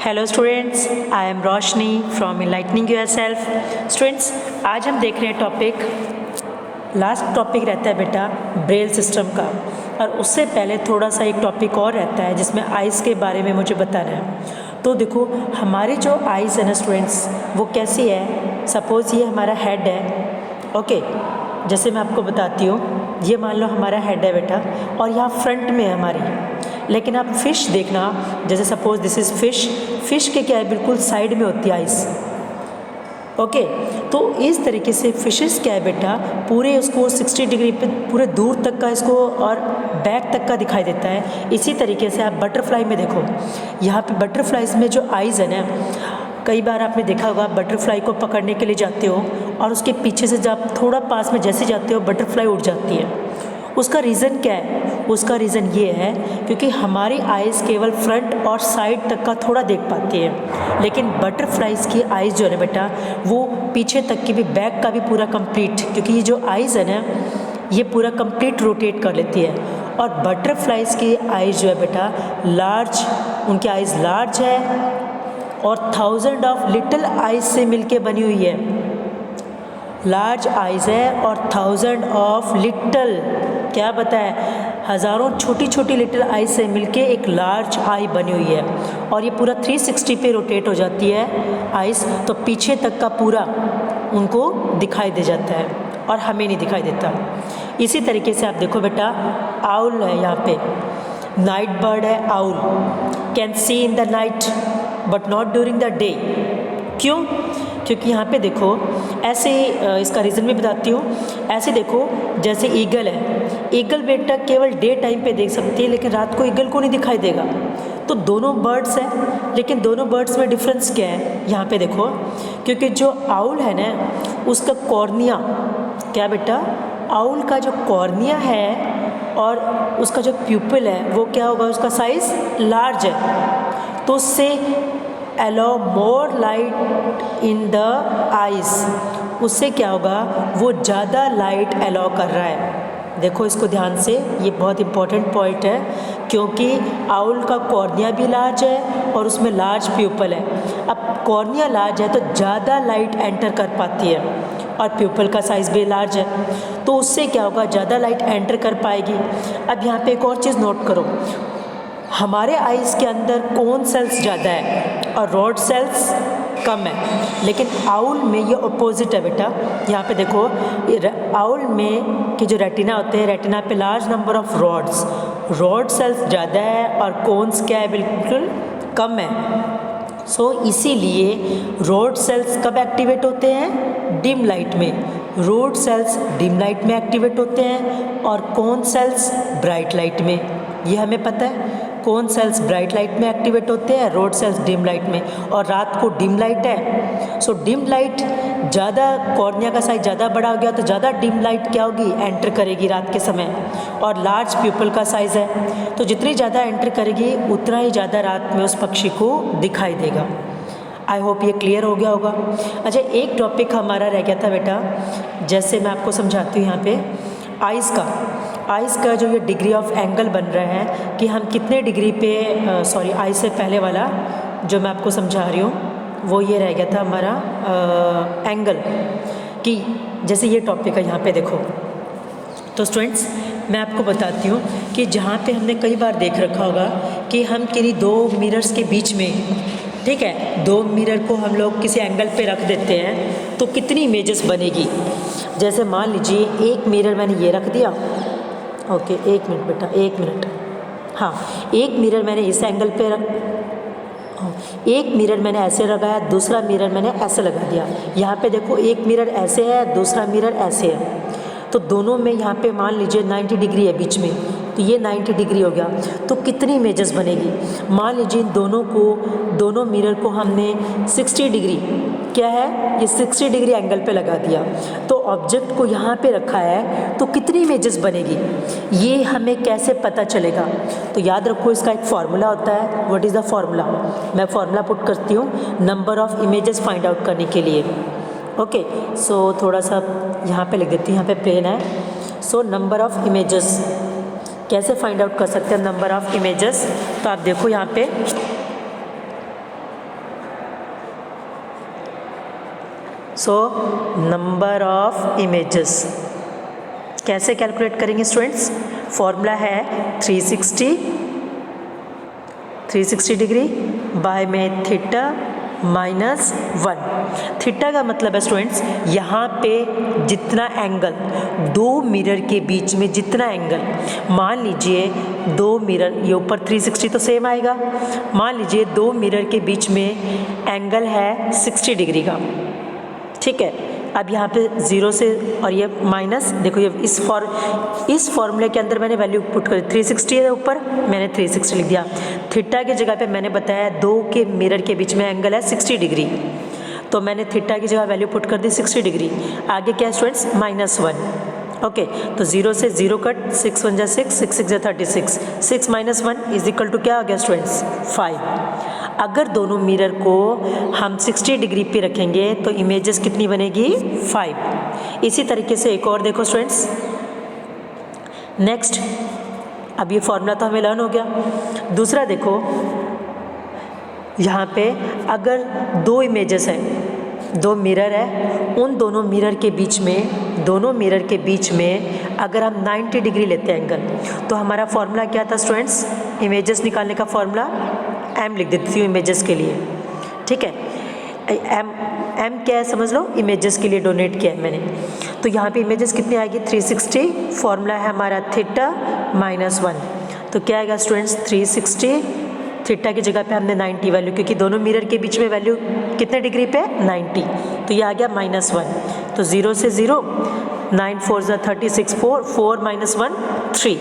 Hello students, I am Roshni from enlightening yourself. Students, आज हम देख रहे हैं लास्ट टॉपिक रहता है बेटा ब्रेल सिस्टम का, और उससे पहले थोड़ा सा एक टॉपिक और रहता है जिसमें आइज़ के बारे में मुझे बताना है। तो देखो, हमारी जो आइज़ है ना स्टूडेंट्स, वो कैसी है। सपोज़ ये हमारा हेड है, ओके। जैसे मैं आपको बताती हूँ, ये मान लो हमारा हेड है बेटा, और यहाँ फ्रंट में है हमारी। लेकिन आप फिश देखना, जैसे सपोज़ दिस इज़ फिश के क्या है, बिल्कुल साइड में होती है आइज़, ओके। तो इस तरीके से फिशेस क्या है बेटा, पूरे उसको 60 डिग्री पे पूरे दूर तक का इसको और बैक तक का दिखाई देता है। इसी तरीके से आप बटरफ्लाई में देखो, यहाँ पे बटरफ्लाइज में जो आइज़ है ना, कई बार आपने देखा होगा बटरफ्लाई को पकड़ने के लिए जाते हो और उसके पीछे से जब थोड़ा पास में जैसे जाते हो बटरफ्लाई उड़ जाती है। उसका रीज़न क्या है? उसका रीज़न ये है क्योंकि हमारी आइज़ केवल फ्रंट और साइड तक का थोड़ा देख पाती है, लेकिन बटरफ्लाइज की आइज़ जो है ना बेटा, वो पीछे तक की भी, बैक का भी पूरा कंप्लीट, क्योंकि ये जो आइज़ है ना, ये पूरा कंप्लीट रोटेट कर लेती है। और बटरफ्लाइज की आइज़ जो है बेटा लार्ज, उनकी आइज़ लार्ज है और 1000 ऑफ लिटिल आइज़ से मिलके बनी हुई है। लार्ज आइज़ है और 1000 ऑफ लिटिल, क्या बताया, हज़ारों छोटी छोटी लिटिल आइज से मिलके एक लार्ज आई बनी हुई है। और ये पूरा 360 पे रोटेट हो जाती है आइज़, तो पीछे तक का पूरा उनको दिखाई दे जाता है और हमें नहीं दिखाई देता। इसी तरीके से आप देखो बेटा, आउल है यहाँ पे, नाइट बर्ड है owl, can see in the night but not during the day. क्यों? क्योंकि यहाँ पे देखो, ऐसे इसका रीज़न भी बताती हूँ। ऐसे देखो, जैसे ईगल है, ईगल बेटा केवल डे टाइम पे देख सकती है, लेकिन रात को ईगल को नहीं दिखाई देगा। तो दोनों बर्ड्स हैं, लेकिन दोनों बर्ड्स में डिफरेंस क्या है यहाँ पे देखो, क्योंकि जो आउल है ना, उसका कॉर्निया, क्या बेटा, आउल का जो कॉर्निया है और उसका जो प्यूपिल है वो क्या होगा, उसका साइज़ लार्ज है, तो उससे allow more light in the eyes, उससे क्या होगा, वो ज़्यादा लाइट अलाउ कर रहा है। देखो इसको ध्यान से, ये बहुत इंपॉर्टेंट पॉइंट है, क्योंकि आउल का कॉर्निया भी लार्ज है और उसमें लार्ज प्यूपल है। अब कॉर्निया लार्ज है तो ज़्यादा लाइट एंटर कर पाती है, और प्यूपल का साइज़ भी लार्ज है, तो उससे क्या होगा, ज़्यादा लाइट एंटर कर पाएगी। अब यहाँ पे एक और चीज़ नोट करो, हमारे आइज़ के अंदर कोन सेल्स ज़्यादा है और रॉड सेल्स कम है, लेकिन आउल में ये अपोजिट है बेटा। यहाँ पे देखो, आउल में कि जो रेटिना होते हैं, रेटिना पे large number of rod sales ज़्यादा है और कोन्स क्या है, बिल्कुल कम है। सो इसीलिए रॉड सेल्स कब एक्टिवेट होते हैं, डिम लाइट में। रॉड सेल्स डिम लाइट में एक्टिवेट होते हैं और कोन सेल्स ब्राइट लाइट में। ये हमें पता है, कोन सेल्स ब्राइट लाइट में एक्टिवेट होते हैं, रोड सेल्स डिम लाइट में। और रात को डिम लाइट है, सो डिम लाइट ज़्यादा, कॉर्निया का साइज ज़्यादा बड़ा हो गया तो ज़्यादा डिम लाइट क्या होगी, एंटर करेगी रात के समय। और लार्ज प्यूपल का साइज़ है, तो जितनी ज़्यादा एंटर करेगी उतना ही ज़्यादा रात में उस पक्षी को दिखाई देगा। आई होप ये क्लियर हो गया होगा। अच्छा, एक टॉपिक हमारा रह गया था बेटा, जैसे मैं आपको समझाती हूँ यहाँ पे आइज़ का जो ये डिग्री ऑफ एंगल बन रहा है कि हम कितने डिग्री पे, सॉरी, आइज़ से पहले वाला जो मैं आपको समझा रही हूँ वो ये रह गया था हमारा एंगल, कि जैसे ये टॉपिक है यहाँ पे देखो। तो स्टूडेंट्स, मैं आपको बताती हूँ कि जहाँ पे हमने कई बार देख रखा होगा कि हम किन्हीं दो मिरर्स के बीच में, ठीक है, दो मिरर को हम लोग किसी एंगल पे रख देते हैं तो कितनी इमेजेस बनेगी। जैसे मान लीजिए एक मिरर मैंने ये रख दिया, ओके, एक मिनट बेटा, एक मिनट, हाँ, एक मिरर मैंने इस एंगल पे एक मिरर मैंने ऐसे लगाया, दूसरा मिरर मैंने ऐसे लगा दिया। यहाँ पे देखो, एक मिरर ऐसे है, दूसरा मिरर ऐसे है, तो दोनों में यहाँ पे मान लीजिए 90 डिग्री है बीच में, तो ये 90 डिग्री हो गया, तो कितनी इमेजेस बनेगी। मान लीजिए दोनों मिरर को हमने 60 डिग्री, क्या है, ये 60 डिग्री एंगल पे लगा दिया, तो ऑब्जेक्ट को यहाँ पे रखा है तो कितनी इमेजेस बनेगी, ये हमें कैसे पता चलेगा। तो याद रखो, इसका एक फार्मूला होता है। What is the formula? मैं फार्मूला पुट करती हूँ number of images find out करने के लिए। ओके, सो थोड़ा सा यहाँ पे लिख देती हूँ, यहाँ पे प्लेन है। सो नंबर ऑफ इमेजेस कैसे फाइंड आउट कर सकते हैं, नंबर ऑफ इमेजेस। तो आप देखो यहाँ पे सो नंबर ऑफ इमेजेस कैसे कैलकुलेट करेंगे स्टूडेंट्स? फॉर्मूला है 360 डिग्री बाय में थीटा माइनस 1। थीटा का मतलब है स्टूडेंट्स यहाँ पे जितना एंगल दो मिरर के बीच में जितना एंगल, मान लीजिए दो मिरर, ये ऊपर 360 तो सेम आएगा, मान लीजिए दो मिरर के बीच में एंगल है 60 डिग्री का, ठीक है। अब यहाँ पे 0 से और ये माइनस, देखो ये इस फॉर्मूले के अंदर मैंने वैल्यू पुट कर 360 है ऊपर, मैंने 360 लिख दिया। थीटा की जगह पे मैंने बताया दो के मिरर के बीच में एंगल है 60 डिग्री, तो मैंने थीटा की जगह वैल्यू पुट कर दी 60 डिग्री। आगे क्या है स्टूडेंट्स? -1। ओके, तो 0 से 0 कट, 6 1 जा 6, 6 6 जा 36, 6 - 1 इज इक्वल टू क्या आ गया स्टूडेंट्स? 5। अगर दोनों मिरर को हम 60 डिग्री पे रखेंगे तो इमेजेस कितनी बनेगी? 5। इसी तरीके से एक और देखो स्टूडेंट्स, नेक्स्ट, अब ये फॉर्मूला तो हमें लर्न हो गया। दूसरा देखो, यहाँ पे अगर दो इमेजेस हैं, दो मिरर है, उन दोनों मिरर के बीच में अगर हम 90 डिग्री लेते हैं एंगल, तो हमारा फॉर्मूला क्या था स्टूडेंट्स? इमेजेस निकालने का फॉर्मूला m लिख देती हूँ इमेजेस के लिए, ठीक है। m क्या है समझ लो, इमेजेस के लिए डोनेट किया है मैंने। तो यहाँ पे इमेजेस कितनी आएगी? 360। फॉर्मूला है हमारा थीटा -1, तो क्या आएगा स्टूडेंट्स? 360। थीटा की जगह पे हमने 90 वैल्यू, क्योंकि दोनों मिरर के बीच में वैल्यू कितने डिग्री पे? 90, तो ये आ गया -1। तो 0 से 0, 9 4 जा 36, 4 4 - 1 3।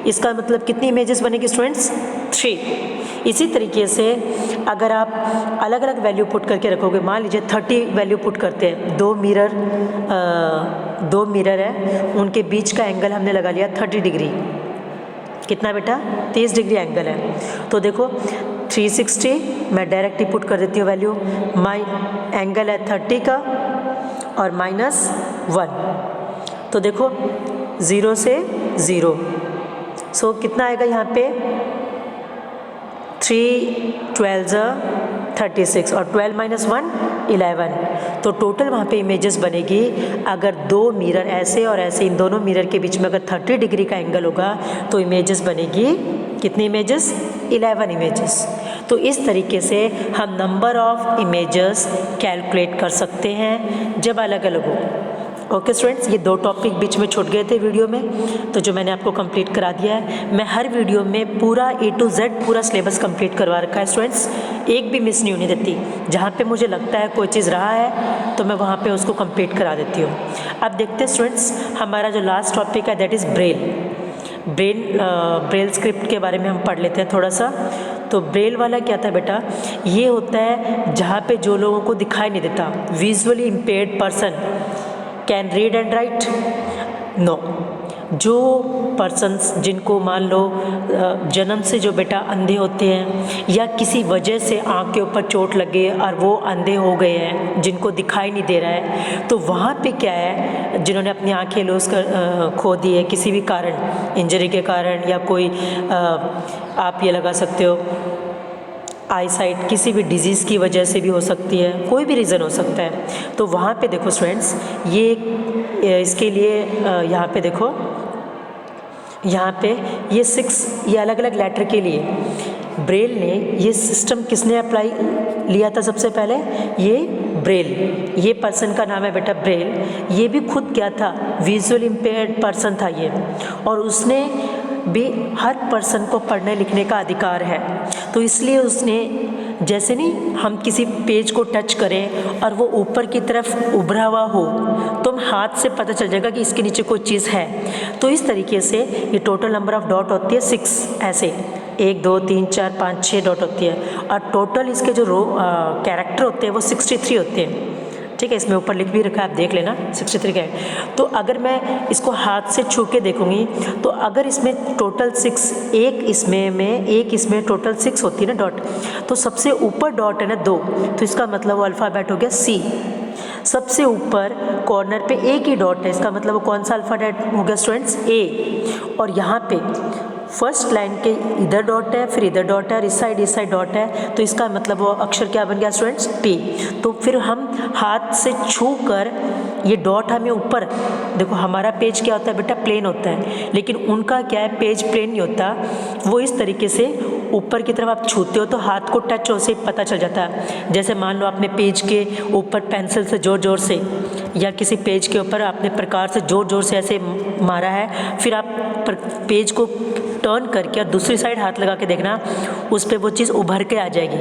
इसका मतलब कितनी इमेजेस बनेगी स्टूडेंट्स? 3। इसी तरीके से अगर आप अलग अलग वैल्यू पुट करके रखोगे, मान लीजिए 30 वैल्यू पुट करते हैं, दो मिरर है, उनके बीच का एंगल हमने लगा लिया 30 डिग्री। कितना बेटा? 30 डिग्री एंगल है। तो देखो 360 मैं डायरेक्ट ही पुट कर देती हूँ वैल्यू, माई एंगल है 30 का और -1, तो देखो 0 से 0, सो कितना आएगा यहाँ पे? 3 12 जा 36 और 12 - 1 11, तो टोटल वहाँ पे इमेजेस बनेगी। अगर दो मिरर ऐसे और ऐसे, इन दोनों मिरर के बीच में अगर 30 डिग्री का एंगल होगा तो इमेजेस बनेगी कितनी इमेजेस? 11 इमेजेस। तो इस तरीके से हम नंबर ऑफ इमेजेस कैलकुलेट कर सकते हैं जब अलग अलग हो। ओके स्टूडेंट्स, ये दो टॉपिक बीच में छूट गए थे वीडियो में, तो जो मैंने आपको कंप्लीट करा दिया है। मैं हर वीडियो में पूरा A to Z पूरा सिलेबस कंप्लीट करवा रखा है स्टूडेंट्स, एक भी मिस नहीं होने देती। जहाँ पे मुझे लगता है कोई चीज़ रहा है तो मैं वहाँ पे उसको कंप्लीट करा देती हूँ। अब देखते हैं स्टूडेंट्स, हमारा जो लास्ट टॉपिक है दैट इज़ ब्रेल स्क्रिप्ट के बारे में हम पढ़ लेते हैं थोड़ा सा। तो ब्रेल वाला क्या था बेटा? ये होता है जहाँ पे जो लोगों को दिखाई नहीं देता, visually impaired person can read and write? No. जो पर्सन्स जिनको मान लो जन्म से जो बेटा अंधे होते हैं या किसी वजह से आँख के ऊपर चोट लगे और वो अंधे हो गए हैं, जिनको दिखाई नहीं दे रहा है, तो वहाँ पे क्या है, जिन्होंने अपनी आँखें लूज कर खो दी है किसी भी कारण, इंजरी के कारण या कोई आप ये लगा सकते हो आई साइट किसी भी डिजीज़ की वजह से भी हो सकती है, कोई भी रीज़न हो सकता है। तो वहाँ पे देखो स्टूडेंट्स, ये इसके लिए यहाँ पे देखो, यहाँ पे ये 6 ये अलग अलग लेटर के लिए ब्रेल ने ये सिस्टम किसने अप्लाई लिया था सबसे पहले? ये ब्रेल, ये पर्सन का नाम है बेटा ब्रेल। ये भी खुद क्या था? विजुअल इम्पेयर्ड पर्सन था ये, और उसने भी हर पर्सन को पढ़ने लिखने का अधिकार है। तो इसलिए उसने, जैसे नहीं हम किसी पेज को टच करें और वो ऊपर की तरफ उभरा हुआ हो तो हम हाथ से पता चल जाएगा कि इसके नीचे कोई चीज़ है। तो इस तरीके से ये टोटल नंबर ऑफ डॉट होती है 6, ऐसे 1 2 3 4 5 6 डॉट होती है, और टोटल इसके जो कैरेक्टर होते हैं वो 63 होते हैं। ठीक है, इसमें ऊपर लिख भी रखा है, आप देख लेना 63 का है। तो अगर मैं इसको हाथ से छू के देखूंगी तो अगर इसमें टोटल 6, एक इसमें टोटल 6 होती है ना डॉट, तो सबसे ऊपर डॉट है ना 2, तो इसका मतलब वो अल्फ़ाबेट हो गया C। सबसे ऊपर कॉर्नर पे एक ही डॉट है, इसका मतलब वो कौन सा अल्फ़ाबेट हो गया स्टूडेंट्स? A। और यहाँ पे फर्स्ट लाइन के इधर डॉट है, फिर इधर डॉट है और इस साइड डॉट है, तो इसका मतलब वो अक्षर क्या बन गया स्टूडेंट्स, पी। तो फिर हम हाथ से छू कर ये डॉट हमें ऊपर, देखो हमारा पेज क्या होता है बेटा, प्लेन होता है, लेकिन उनका क्या है, पेज प्लेन नहीं होता, वो इस तरीके से ऊपर की तरफ आप छूते हो तो हाथ को टच हो से पता चल जाता है। जैसे मान लो आपने पेज के ऊपर पेंसिल से ज़ोर ज़ोर से या किसी पेज के ऊपर आपने प्रकार से ज़ोर ज़ोर से ऐसे मारा है, फिर आप पेज को टर्न करके और दूसरी साइड हाथ लगा के देखना, उस पर वो चीज़ उभर के आ जाएगी,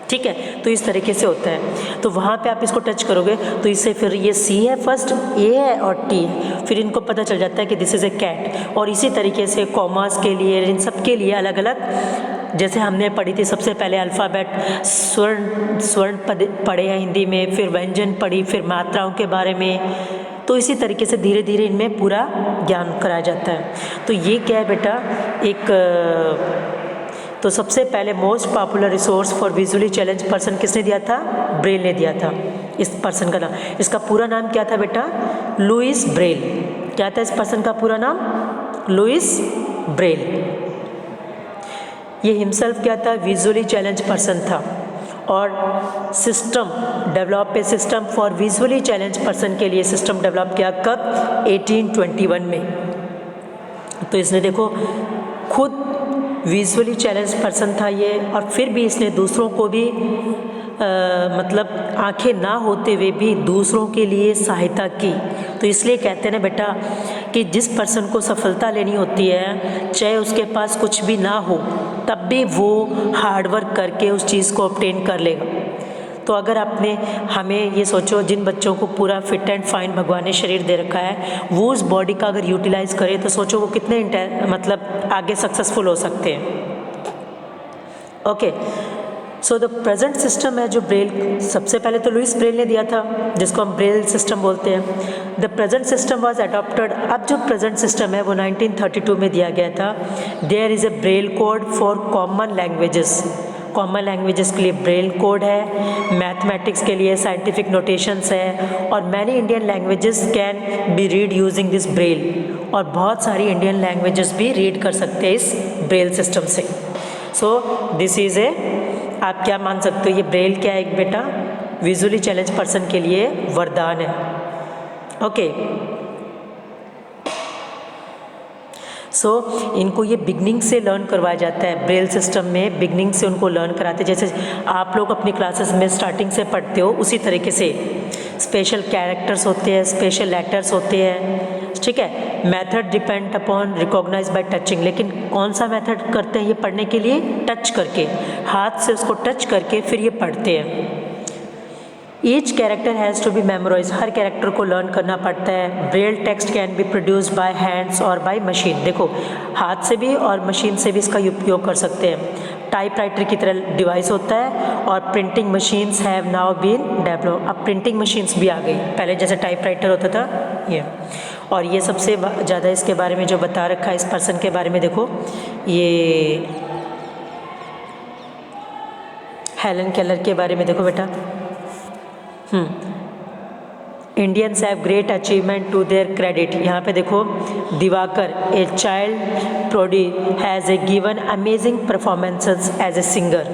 ठीक है। तो इस तरीके से होता है, तो वहाँ पे आप इसको टच करोगे तो इससे फिर ये सी है फर्स्ट, ए है और टी है, फिर इनको पता चल जाता है कि दिस इज़ ए कैट। और इसी तरीके से कॉमास के लिए, इन सब के लिए अलग अलग, जैसे हमने पढ़ी थी सबसे पहले अल्फ़ाबेट, स्वर्ण पढ़े हैं हिंदी में, फिर व्यंजन पढ़ी, फिर मात्राओं के बारे में, तो इसी तरीके से धीरे धीरे इनमें पूरा ज्ञान कराया जाता है। तो ये क्या है बेटा, एक तो सबसे पहले most popular resource for visually challenge person किसने दिया था, ब्रेल ने दिया था। इस पर्सन का नाम, इसका पूरा नाम क्या था बेटा, लुइस ब्रेल। क्या था इस पर्सन का पूरा नाम, लुइस ब्रेल। ये हिमसेल्फ क्या था, विजुअली चैलेंज पर्सन था, और सिस्टम डेवलप पे, system for visually challenge person के लिए सिस्टम डेवलप किया कब, 1821 में। तो इसने देखो खुद विजुअली चैलेंज पर्सन था ये, और फिर भी इसने दूसरों को भी मतलब आंखें ना होते हुए भी दूसरों के लिए सहायता की। तो इसलिए कहते हैं ना बेटा कि जिस पर्सन को सफलता लेनी होती है, चाहे उसके पास कुछ भी ना हो, तब भी वो हार्डवर्क करके उस चीज़ को ऑब्टेन कर लेगा। तो अगर आपने, हमें ये सोचो, जिन बच्चों को पूरा फिट एंड फाइन भगवान ने शरीर दे रखा है, वो उस बॉडी का अगर यूटिलाइज करे तो सोचो वो कितने मतलब आगे सक्सेसफुल हो सकते हैं। Okay, so the present system है जो ब्रेल, सबसे पहले तो लुइस ब्रेल ने दिया था, जिसको हम ब्रेल सिस्टम बोलते हैं। The present system was adopted, अब जो प्रेजेंट सिस्टम है वो 1932 में दिया गया था। There is a Braille code for common languages, common languages के लिए ब्रेल कोड है, मैथमेटिक्स के लिए साइंटिफिक नोटेशंस है, और many Indian languages can be read using this Braille, और बहुत सारी इंडियन लैंग्वेजेस भी रीड कर सकते हैं इस ब्रेल सिस्टम से। सो दिस इज़ ए, आप क्या मान सकते हो, ये ब्रेल क्या है एक बेटा, विजुअली चैलेंज पर्सन के लिए वरदान है। ओके, सो इनको ये बिगनिंग से लर्न करवाया जाता है, ब्रेल सिस्टम में बिगनिंग से उनको लर्न कराते हैं, जैसे आप लोग अपनी क्लासेस में स्टार्टिंग से पढ़ते हो उसी तरीके से। स्पेशल कैरेक्टर्स होते हैं, स्पेशल लेटर्स होते हैं, ठीक है। Method depend upon recognize by touching, लेकिन कौन सा मेथड करते हैं ये पढ़ने के लिए, टच करके, हाथ से उसको टच करके फिर ये पढ़ते हैं। Each character has to be memorize, हर कैरेक्टर को लर्न करना पड़ता है। Braille text can be produce by hands और बाय मशीन, देखो हाथ से भी और मशीन से भी इसका उपयोग कर सकते हैं। टाइपराइटर की तरह डिवाइस होता है, और printing machines have now been develop, अब प्रिंटिंग मशीन्स भी आ गई, पहले जैसे टाइपराइटर होता था ये। और ये सबसे ज़्यादा इसके बारे में जो बता रखा है इस पर्सन के बारे में, देखो ये हेलन केलर के बारे में देखो बेटा। Indians have great achievement to their credit, यहाँ पे देखो Diwakar, a child prodigy has a given amazing performances as a singer.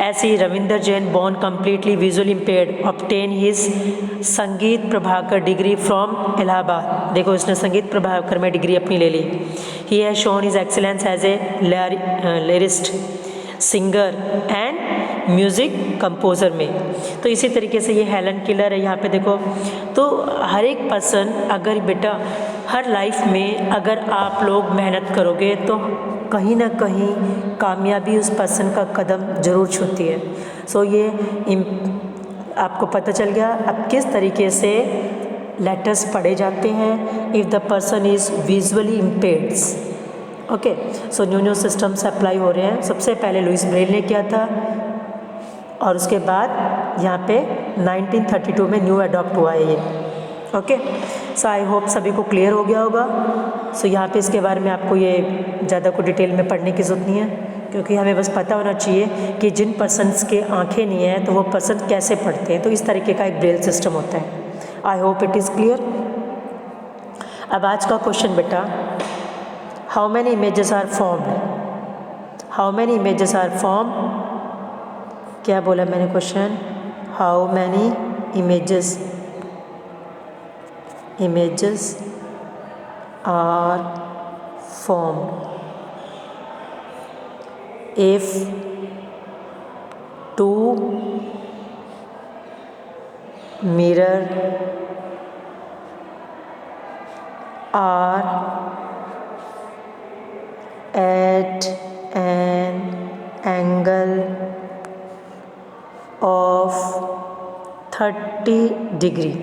ऐसे ही Ravinder Jain, born completely visually impaired, obtain his Sangeet Prabhakar degree from Allahabad, देखो इसने संगीत प्रभाकर में डिग्री अपनी ले ली। He has shown his excellence as a lyricist, singer and music composer में। तो इसी तरीके से ये हेलन केलर है यहाँ पे देखो। तो हर एक पर्सन, अगर बेटा हर लाइफ में अगर आप लोग मेहनत करोगे तो कहीं ना कहीं कामयाबी उस पर्सन का कदम ज़रूर छूती है। सो ये आपको पता चल गया अब किस तरीके से लेटर्स पढ़े जाते हैं if the person is visually impaired. Okay, so new systems apply हो रहे हैं। सबसे पहले लुइस ब्रेल ने किया था, और उसके बाद यहाँ पे 1932 में न्यू अडॉप्ट हुआ है ये। ओके, सो आई होप सभी को क्लियर हो गया होगा। सो यहाँ पे इसके बारे में आपको ये ज़्यादा को डिटेल में पढ़ने की ज़रूरत नहीं है, क्योंकि हमें बस पता होना चाहिए कि जिन पर्सन्स के आंखें नहीं हैं तो वो पर्सन कैसे पढ़ते हैं। तो इस तरीके का एक ब्रेल सिस्टम होता है। I hope it is clear. अब आज का क्वेश्चन बेटा, how many images are formed, how many images are form, क्या बोला मैंने question, how many images are formed if two mirror are at an angle of 30 degree.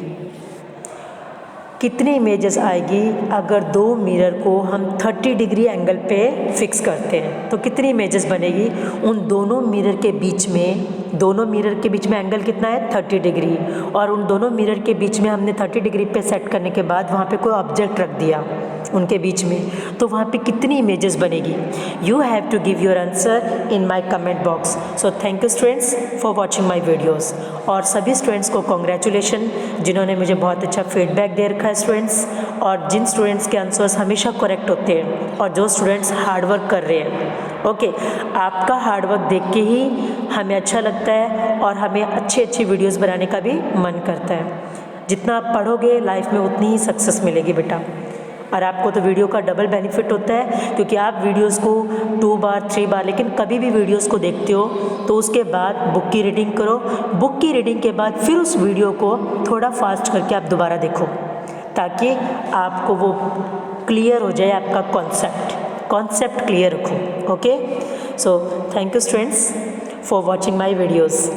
कितनी images आएगी अगर दो मिरर को हम 30 डिग्री एंगल पे फिक्स करते हैं, तो कितनी इमेजेस बनेगी। उन दोनों मिरर के बीच में एंगल कितना है 30 डिग्री, और उन दोनों मिरर के बीच में हमने 30 डिग्री पे सेट करने के बाद वहाँ पे कोई ऑब्जेक्ट रख दिया उनके बीच में, तो वहाँ पे कितनी इमेजेस बनेगी। You have to give your answer in my comment box. So thank you students for watching my videos. और सभी स्टूडेंट्स को कॉन्ग्रेचुलेशन जिन्होंने मुझे बहुत अच्छा फीडबैक दे रखा है स्टूडेंट्स, और जिन स्टूडेंट्स के आंसर्स हमेशा करेक्ट होते हैं और जो स्टूडेंट्स हार्डवर्क कर रहे हैं। ओके, आपका हार्डवर्क देख के ही हमें अच्छा लगता है और हमें अच्छी वीडियोस बनाने का भी मन करता है। जितना आप पढ़ोगे लाइफ में उतनी ही सक्सेस मिलेगी बेटा। और आपको तो वीडियो का डबल बेनिफिट होता है, क्योंकि आप वीडियोस को 2 बार 3 बार, लेकिन कभी भी वीडियोस को देखते हो तो उसके बाद बुक की रीडिंग करो। बुक की रीडिंग के बाद फिर उस वीडियो को थोड़ा फास्ट करके आप दोबारा देखो, ताकि आपको वो क्लियर हो जाए, आपका कॉन्सेप्ट क्लियर रखो। Okay, so thank you students for watching my videos.